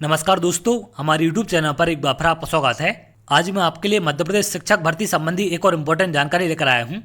नमस्कार दोस्तों, हमारे YouTube चैनल पर एक बार फिर आपका स्वागत है। आज मैं आपके लिए मध्य प्रदेश शिक्षक भर्ती संबंधी एक और इम्पोर्टेंट जानकारी लेकर आया हूं।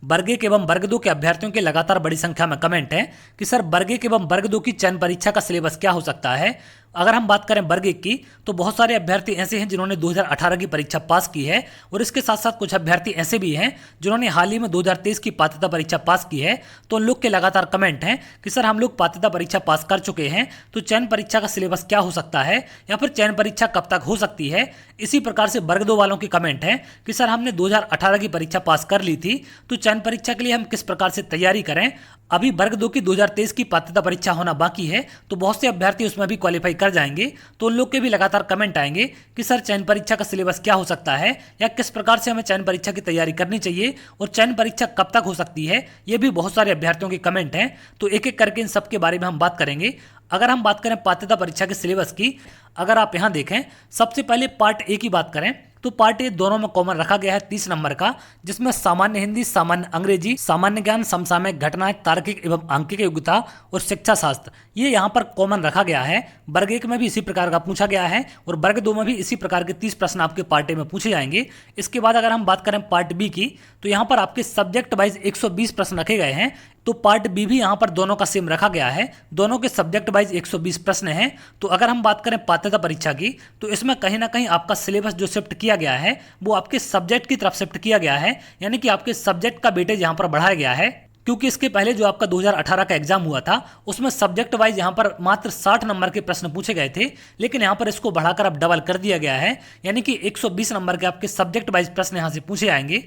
वर्ग 1 एवं वर्ग 2 के अभ्यर्थियों के लगातार बड़ी संख्या में कमेंट है कि सर वर्ग 1 एवं वर्ग 2 की चयन परीक्षा का सिलेबस क्या हो सकता है। अगर हम बात करें वर्ग 1 की तो बहुत सारे अभ्यर्थी ऐसे हैं जिन्होंने 2018 की परीक्षा पास की है और इसके साथ साथ कुछ अभ्यर्थी ऐसे भी हैं जिन्होंने हाल ही में 2023 की पात्रता परीक्षा पास की है। तो उन लोग के लगातार कमेंट हैं कि सर हम लोग पात्रता परीक्षा पास कर चुके हैं, तो चयन परीक्षा का सिलेबस क्या हो सकता है या फिर चयन परीक्षा कब तक हो सकती है। इसी प्रकार से वर्ग 2 वालों की कमेंट है कि सर हमने 2018 की परीक्षा पास कर ली थी, तो चयन परीक्षा के लिए हम किस प्रकार से तैयारी करें। अभी वर्ग 2 की 2023 की पात्रता परीक्षा होना बाकी है, तो बहुत से अभ्यर्थी उसमें भी क्वालिफाई कर जाएंगे। तो उन लोग के भी लगातार कमेंट आएंगे कि सर चयन परीक्षा का सिलेबस क्या हो सकता है या किस प्रकार से हमें चयन परीक्षा की तैयारी करनी चाहिए और चयन परीक्षा कब तक हो सकती है। ये भी बहुत सारे अभ्यर्थियों के कमेंट हैं, तो एक एक करके इन सब के बारे में हम बात करेंगे। अगर हम बात करें पात्रता परीक्षा के सिलेबस की, अगर आप यहाँ देखें, सबसे पहले पार्ट ए की बात करें तो पार्ट ए दोनों में कॉमन रखा गया है 30 नंबर का, जिसमें सामान्य हिंदी, सामान्य अंग्रेजी, सामान्य ज्ञान, समसामयिक घटनाएं, तार्किक एवं आंकिक योग्यता और शिक्षा शास्त्र, ये यहाँ पर कॉमन रखा गया है। वर्ग 1 में भी इसी प्रकार का पूछा गया है और वर्ग 2 में भी इसी प्रकार के 30 प्रश्न आपके पार्ट ए में पूछे जाएंगे। इसके बाद अगर हम बात करें पार्ट बी की, तो यहाँ पर आपके सब्जेक्ट वाइज 120 प्रश्न रखे गए हैं। तो पार्ट बी भी यहाँ पर दोनों का सेम रखा गया है, दोनों के सब्जेक्ट वाइज 120 प्रश्न हैं। तो अगर हम बात करें पात्रता परीक्षा की, तो इसमें कहीं ना कहीं आपका सिलेबस जो शिफ्ट किया गया है वो आपके सब्जेक्ट की तरफ शिफ्ट किया गया है, यानी कि आपके सब्जेक्ट का वेटेज यहाँ पर बढ़ाया गया है। क्योंकि इसके पहले जो आपका 2018 का एग्जाम हुआ था उसमें सब्जेक्ट वाइज यहाँ पर मात्र 60 नंबर के प्रश्न पूछे गए थे, लेकिन यहाँ पर इसको बढ़ाकर अब डबल कर दिया गया है, यानी कि 120 नंबर के आपके सब्जेक्ट वाइज प्रश्न यहाँ से पूछे आएंगे।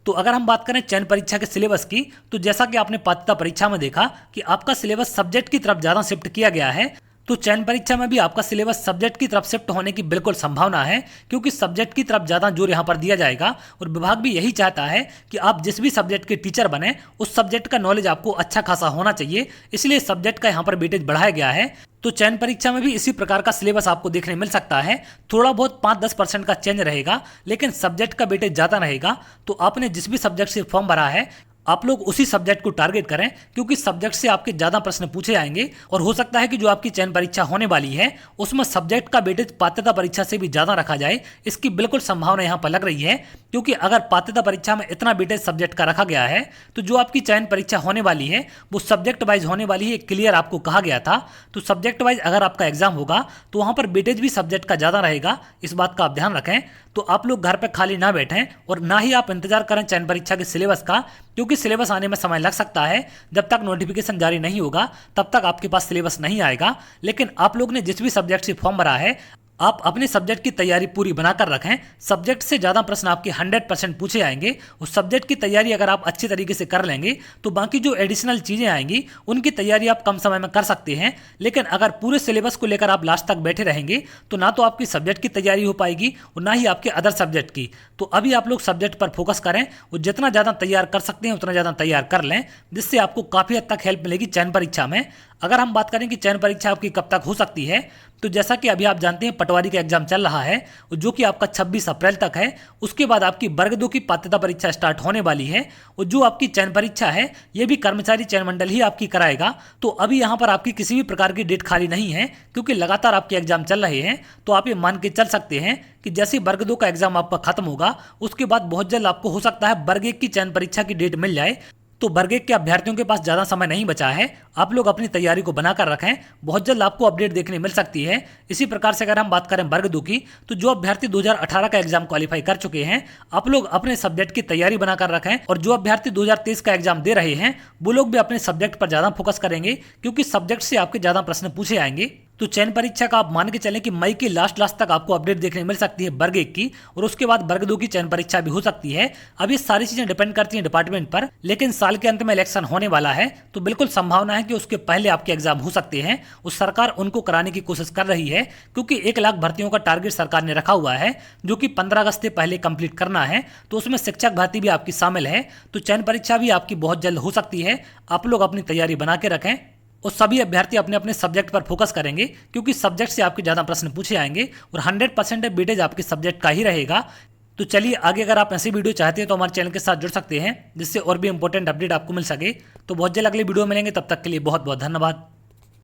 तो अगर हम बात करें चयन परीक्षा के सिलेबस की, तो जैसा कि आपने पात्रता परीक्षा में देखा कि आपका सिलेबस सब्जेक्ट की तरफ ज़्यादा शिफ्ट किया गया है, तो चयन परीक्षा में भी आपका सिलेबस सब्जेक्ट की तरफ शिफ्ट होने की बिल्कुल संभावना है, क्योंकि सब्जेक्ट की तरफ ज़्यादा जोर यहाँ पर दिया जाएगा। और विभाग भी यही चाहता है कि आप जिस भी सब्जेक्ट के टीचर बने उस सब्जेक्ट का नॉलेज आपको अच्छा खासा होना चाहिए, इसलिए सब्जेक्ट का यहाँ पर वेटेज बढ़ाया गया है। तो चयन परीक्षा में भी इसी प्रकार का सिलेबस आपको देखने मिल सकता है। थोड़ा बहुत 5-10% का चेंज रहेगा, लेकिन सब्जेक्ट का वेटेज ज़्यादा रहेगा। तो आपने जिस भी सब्जेक्ट से फॉर्म भरा है आप लोग उसी सब्जेक्ट को टारगेट करें, क्योंकि सब्जेक्ट से आपके ज़्यादा प्रश्न पूछे जाएंगे और हो सकता है कि जो आपकी चयन परीक्षा होने वाली है उसमें सब्जेक्ट का वेटेज पात्रता परीक्षा से भी ज़्यादा रखा जाए, इसकी बिल्कुल संभावना यहाँ पर लग रही है। क्योंकि अगर पात्रता परीक्षा में इतना वेटेज सब्जेक्ट का रखा गया है तो जो आपकी चयन परीक्षा होने वाली है वो सब्जेक्ट वाइज होने वाली है, क्लियर आपको कहा गया था। तो सब्जेक्ट वाइज अगर आपका एग्जाम होगा तो वहाँ पर वेटेज भी सब्जेक्ट का ज़्यादा रहेगा, इस बात का आप ध्यान रखें। तो आप लोग घर पर खाली ना बैठें और ना ही आप इंतजार करें चयन परीक्षा के सिलेबस का, क्योंकि सिलेबस आने में समय लग सकता है। जब तक नोटिफिकेशन जारी नहीं होगा तब तक आपके पास सिलेबस नहीं आएगा। लेकिन आप लोग ने जिस भी सब्जेक्ट से फॉर्म भरा है आप अपने सब्जेक्ट की तैयारी पूरी बनाकर रखें। सब्जेक्ट से ज़्यादा प्रश्न आपके 100% पूछे आएंगे। उस सब्जेक्ट की तैयारी अगर आप अच्छी तरीके से कर लेंगे तो बाकी जो एडिशनल चीज़ें आएंगी उनकी तैयारी आप कम समय में कर सकते हैं। लेकिन अगर पूरे सिलेबस को लेकर आप लास्ट तक बैठे रहेंगे तो ना तो आपकी सब्जेक्ट की तैयारी हो पाएगी और ना ही आपके अदर सब्जेक्ट की। तो अभी आप लोग सब्जेक्ट पर फोकस करें और जितना ज़्यादा तैयार कर सकते हैं उतना ज़्यादा तैयार कर लें, जिससे आपको काफ़ी हद तक हेल्प मिलेगी चयन परीक्षा में। अगर हम बात करें कि चयन परीक्षा आपकी कब तक हो सकती है, तो जैसा कि अभी आप जानते हैं पटवारी का एग्जाम चल रहा है जो कि आपका 26 अप्रैल तक है। उसके बाद आपकी वर्ग 2 की पात्रता परीक्षा स्टार्ट होने वाली है और जो आपकी चयन परीक्षा है ये भी कर्मचारी चयन मंडल ही आपकी कराएगा। तो अभी यहाँ पर आपकी किसी भी प्रकार की डेट खाली नहीं है, क्योंकि लगातार आपके एग्जाम चल रहे हैं। तो आप ये मान के चल सकते हैं कि जैसे वर्ग 2 का एग्जाम आपका खत्म होगा उसके बाद बहुत जल्द आपको हो सकता है वर्ग 1 की चयन परीक्षा की डेट मिल जाए। तो वर्ग 1 के अभ्यर्थियों के पास ज़्यादा समय नहीं बचा है, आप लोग अपनी तैयारी को बनाकर रखें, बहुत जल्द आपको अपडेट देखने मिल सकती है। इसी प्रकार से अगर हम बात करें वर्ग 2 की, तो जो अभ्यर्थी 2018 का एग्जाम क्वालिफाई कर चुके हैं आप लोग अपने सब्जेक्ट की तैयारी बनाकर रखें, और जो अभ्यर्थी 2023 का एग्जाम दे रहे हैं वो लोग भी अपने सब्जेक्ट पर ज़्यादा फोकस करेंगे, क्योंकि सब्जेक्ट से आपके ज़्यादा प्रश्न पूछे आएंगे। तो चयन परीक्षा का आप मान के चलें कि मई के लास्ट तक आपको अपडेट देखने मिल सकती है वर्ग 1 की, और उसके बाद वर्ग 2 की चयन परीक्षा भी हो सकती है। अब ये सारी चीजें डिपेंड करती हैं डिपार्टमेंट पर, लेकिन साल के अंत में इलेक्शन होने वाला है तो बिल्कुल संभावना है कि उसके पहले आपके एग्जाम हो सकते हैं। उस सरकार उनको कराने की कोशिश कर रही है, क्योंकि 1 लाख भर्तियों का टारगेट सरकार ने रखा हुआ है जो कि 15 अगस्त से पहले कंप्लीट करना है। तो उसमें शिक्षक भर्ती भी आपकी शामिल है। तो चयन परीक्षा भी आपकी बहुत जल्द हो सकती है। आप लोग अपनी तैयारी बना के रखें और सभी अभ्यर्थी अपने अपने सब्जेक्ट पर फोकस करेंगे, क्योंकि सब्जेक्ट से आपके ज़्यादा प्रश्न पूछे आएंगे और 100% वेटेज आपके सब्जेक्ट का ही रहेगा। तो चलिए आगे अगर आप ऐसी वीडियो चाहते हैं तो हमारे चैनल के साथ जुड़ सकते हैं, जिससे और भी इंपॉर्टेंट अपडेट आपको मिल सके। तो बहुत जल्द अगली वीडियो मिलेंगे, तब तक के लिए बहुत बहुत धन्यवाद।